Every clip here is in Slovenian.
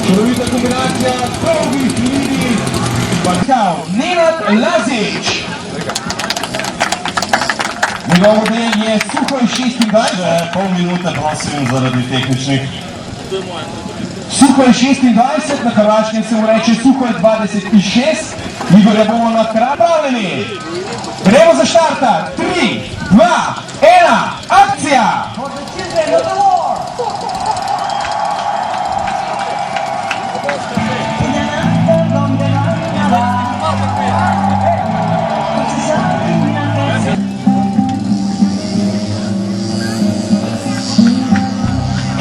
Čudovita kombinacija dolgih linij. Nenad Lazić. Njegov model je Suhoj 26. Pol minute prosim zaradi tehničnih. Suhoj 26, na Hrvaškem se mu reče Suhoj 26. Igorja bomo napravili. Gremo za štarta. 3, 2, 1, akcija!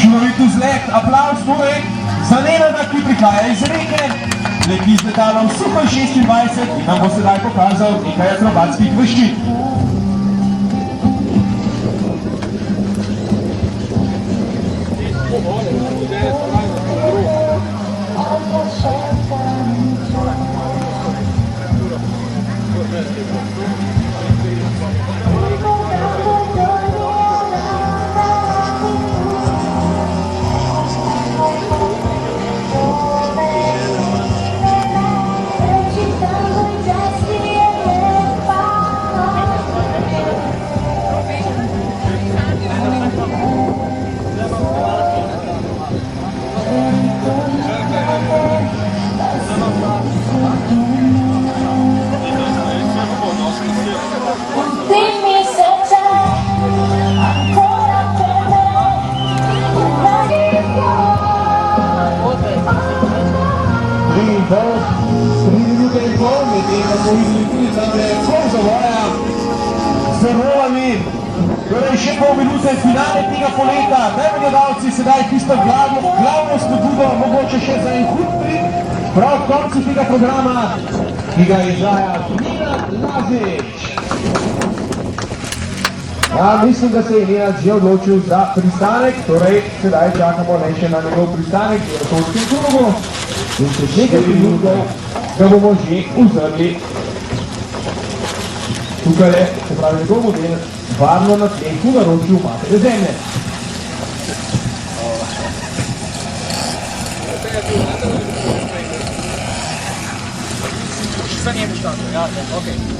Čudovit vzlet, aplavz torej za Nenada, ki prihaja iz Rijeke. Leti z letalom Suhoj 26 in nam bo sedaj pokazal nekaj akrobatskih veščin. Torej, še pol minute finale tega poleta. Dajmo gledalci sedaj tisto glavno spodbudo, mogoče še za en hud prid, prav v koncu tega programa, ki ga izvaja Nenad Lazić. Ja, mislim, da se je Nenad že odločil za pristanek, torej sedaj čakamo le še na njegov pristanek v ratovskem krogu. In čez nekaj minutov ga bomo že uzrli. Tukaj je, se pravi, njegov model varno na tleh v naročju matere zemlje. Za njim štartu, ja, okej.